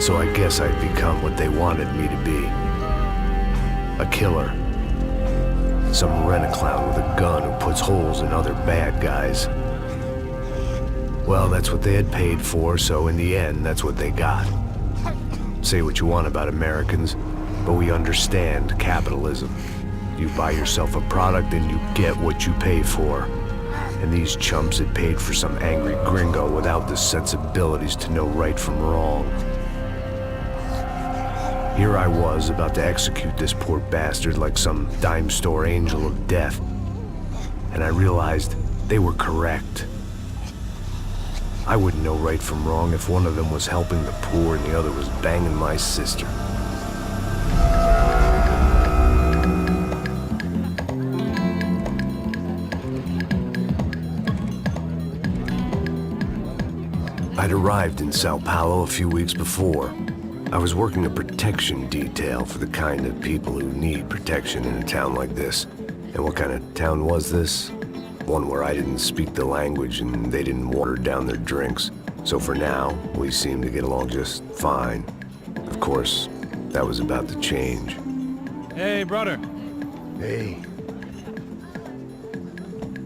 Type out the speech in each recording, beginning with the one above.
So I guess I'd become what they wanted me to be. A killer. Some rent-a-clown with a gun who puts holes in other bad guys. Well, that's what they had paid for, so in the end, that's what they got. Say what you want about Americans, but we understand capitalism. You buy yourself a product and you get what you pay for. And these chumps had paid for some angry gringo without the sensibilities to know right from wrong. Here I was, about to execute this poor bastard like some dime store angel of death. And I realized they were correct. I wouldn't know right from wrong if one of them was helping the poor and the other was banging my sister. I'd arrived in Sao Paulo a few weeks before. I was working a protection detail for the kind of people who need protection in a town like this. And what kind of town was this? One where I didn't speak the language and they didn't water down their drinks. So for now, we seemed to get along just fine. Of course, that was about to change. Hey, brother. Hey.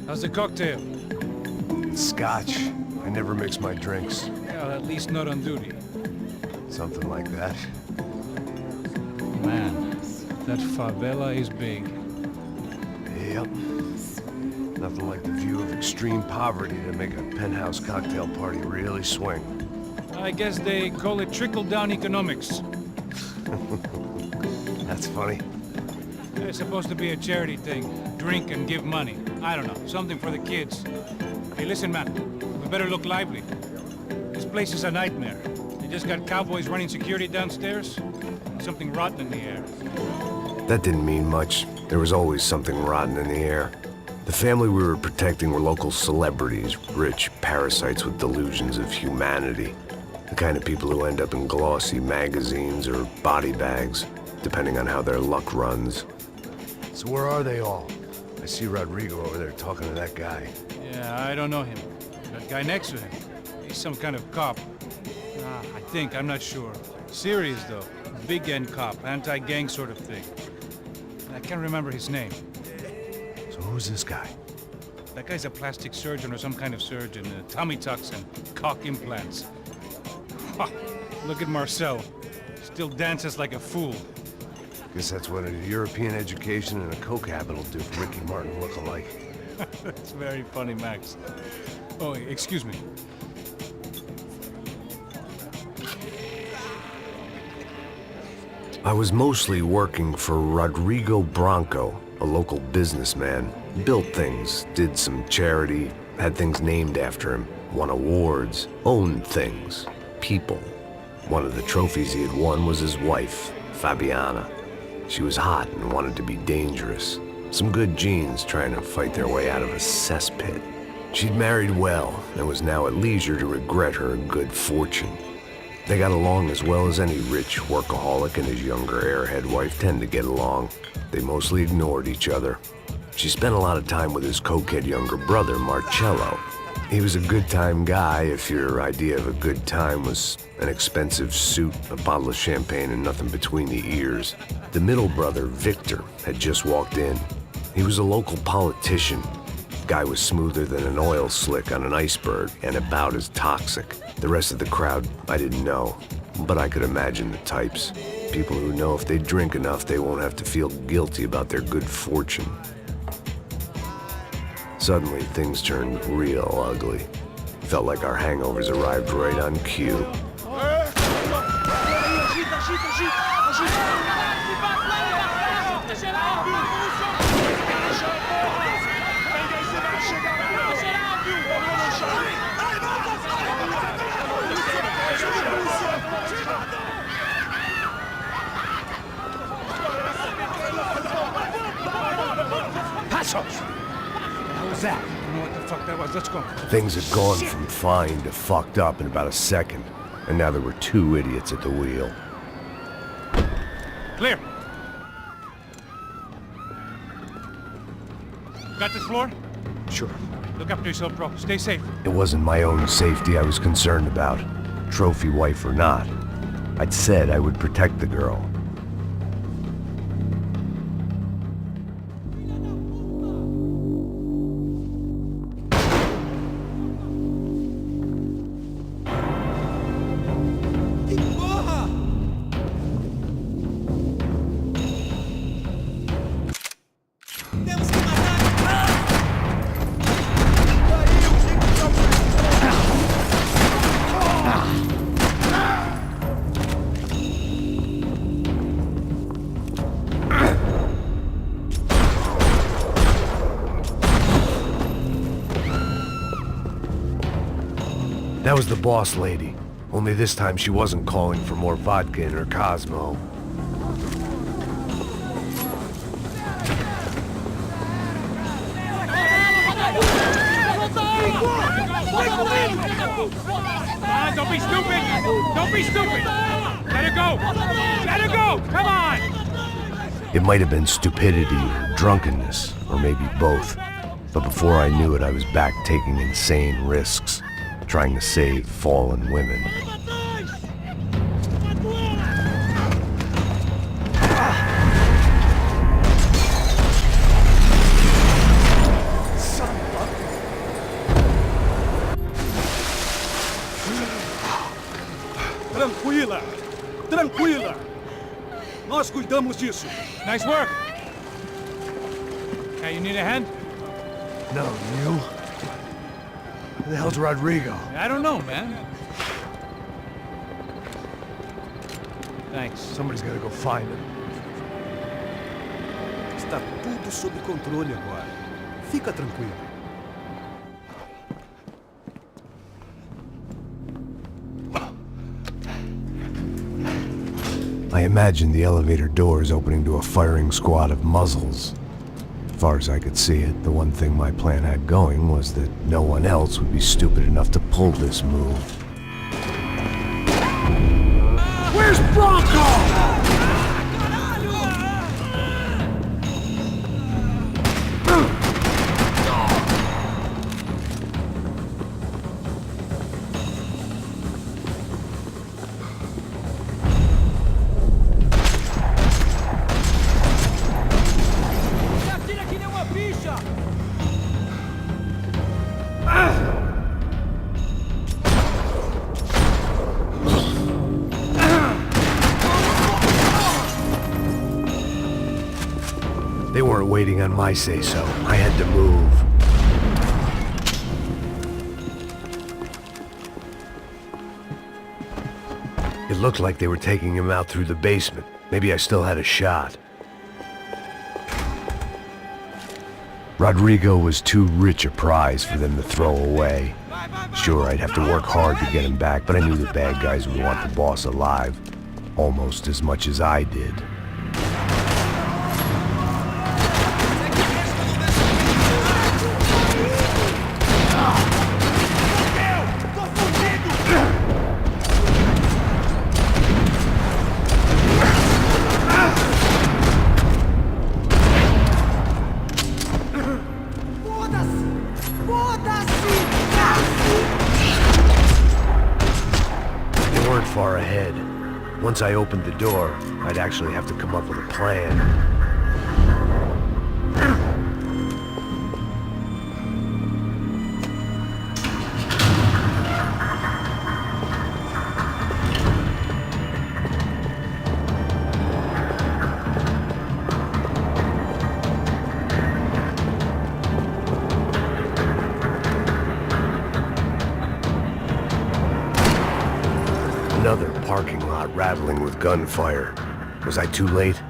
How's the cocktail? It's scotch. I never mix my drinks. Well, at least not on duty. Something like that. Man, that favela is big. Yep. Nothing like the view of extreme poverty to make a penthouse cocktail party really swing. I guess they call it trickle-down economics. That's funny. It's supposed to be a charity thing. Drink and give money. I don't know, something for the kids. Hey, listen, man. We better look lively. This place is a nightmare. They just got cowboys running security downstairs. Something rotten in the air. That didn't mean much. There was always something rotten in the air. The family we were protecting were local celebrities, rich parasites with delusions of humanity. The kind of people who end up in glossy magazines or body bags, depending on how their luck runs. So where are they all? I see Rodrigo over there talking to that guy. Yeah, I don't know him. That guy next to him, he's some kind of cop. I think, I'm not sure. Serious, though. Big-end cop, anti-gang sort of thing. I can't remember his name. So who's this guy? That guy's a plastic surgeon or some kind of surgeon. Tummy tucks and cock implants. Ha! Look at Marcel. Still dances like a fool. Guess that's what a European education and a coke habit will do for Ricky Martin look-alike. That's very funny, Max. Oh, excuse me. I was mostly working for Rodrigo Branco, a local businessman. Built things, did some charity, had things named after him, won awards, owned things, people. One of the trophies he had won was his wife, Fabiana. She was hot and wanted to be dangerous. Some good genes trying to fight their way out of a cesspit. She'd married well and was now at leisure to regret her good fortune. They got along as well as any rich workaholic and his younger airhead wife tend to get along. They mostly ignored each other. She spent a lot of time with his cokehead younger brother, Marcello. He was a good-time guy if your idea of a good time was an expensive suit, a bottle of champagne, and nothing between the ears. The middle brother, Victor, had just walked in. He was a local politician. Guy was smoother than an oil slick on an iceberg and about as toxic. The rest of the crowd, I didn't know, but I could imagine the types. People who know if they drink enough, they won't have to feel guilty about their good fortune. Suddenly, things turned real ugly. Felt like our hangovers arrived right on cue. That? I don't know what the fuck that was. Let's go. Things had gone from fine to fucked up in about a second, and now there were two idiots at the wheel. Clear. Got this floor? Sure. Look after yourself, bro. Stay safe. It wasn't my own safety I was concerned about, trophy wife or not. I'd said I would protect the girl. That was the boss lady. Only this time she wasn't calling for more vodka in her Cosmo. Don't be stupid! Don't be stupid! Let her go! Let her go! Come on! It might have been stupidity or drunkenness, or maybe both. But before I knew it, I was back taking insane risks, trying to save fallen women. Tranquila! Tranquila! Nós cuidamos disso. Nice work! Hey, you need a hand? No, you? Who the hell's Rodrigo? I don't know, man. Thanks. Somebody's gotta go find him. Está tudo sob controle agora. Fica tranquilo. I imagined the elevator doors opening to a firing squad of muzzles. As far as I could see it, the one thing my plan had going was that no one else would be stupid enough to pull this move. Where's Bronco? They weren't waiting on my say-so. I had to move. It looked like they were taking him out through the basement. Maybe I still had a shot. Rodrigo was too rich a prize for them to throw away. Sure, I'd have to work hard to get him back, but I knew the bad guys would want the boss alive. Almost as much as I did. Far ahead. Once I opened the door, I'd actually have to come up with a plan. Another parking lot rattling with gunfire. Was I too late?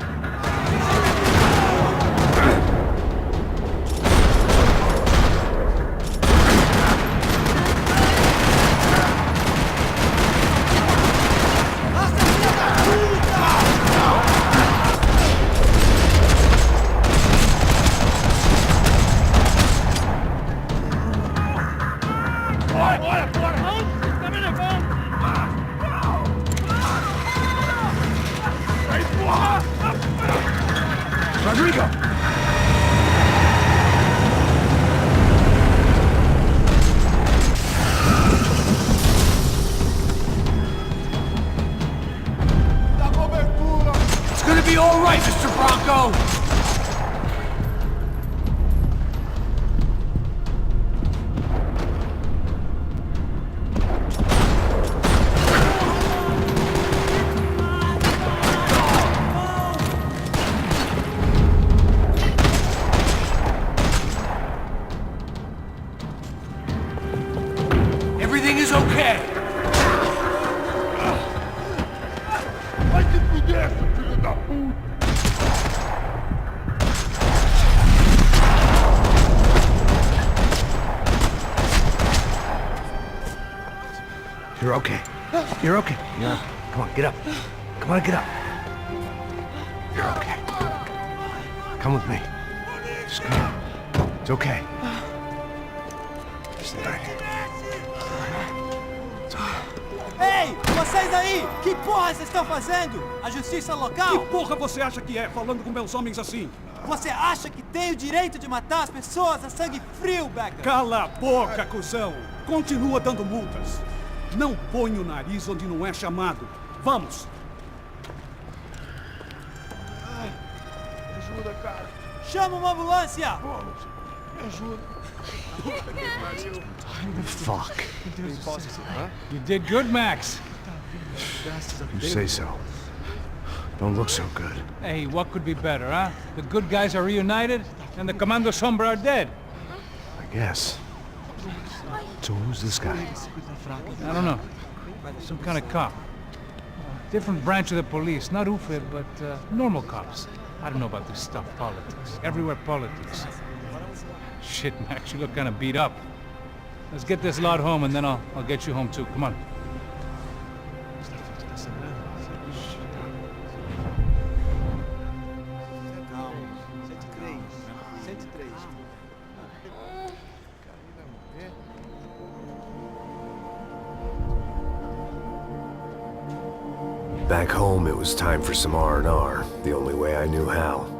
Rodrigo! Everything is okay. Vai se fuder, seu filho da puta! You're okay. You're okay. Yeah. Come on, get up. Come on, get up. You're okay. Come with me. Just come on. It's okay. Stay right here. It's okay. Ei, vocês aí! Que porra vocês estão fazendo? A justiça Que local? porra você acha que é, falando com meus homens assim? Você acha que tem o direito de matar as pessoas a sangue frio, Becker? Cala a boca, cuzão! Continua dando multas. Não põe o nariz onde não é chamado. Vamos! Me ajuda, cara. Chama uma ambulância! Vamos. Me ajuda. Fuck. You did good, Max. You say so. Don't look so good. Hey, what could be better, huh? The good guys are reunited, and the Commando Sombra are dead. I guess. So who's this guy? I don't know. Some kind of cop. Different branch of the police. Not UFIB, but normal cops. I don't know about this stuff, politics. Everywhere politics. Shit, Max, you look kind of beat up. Let's get this lot home, and then I'll get you home too. Come on. Back home, it was time for some R&R, the only way I knew how.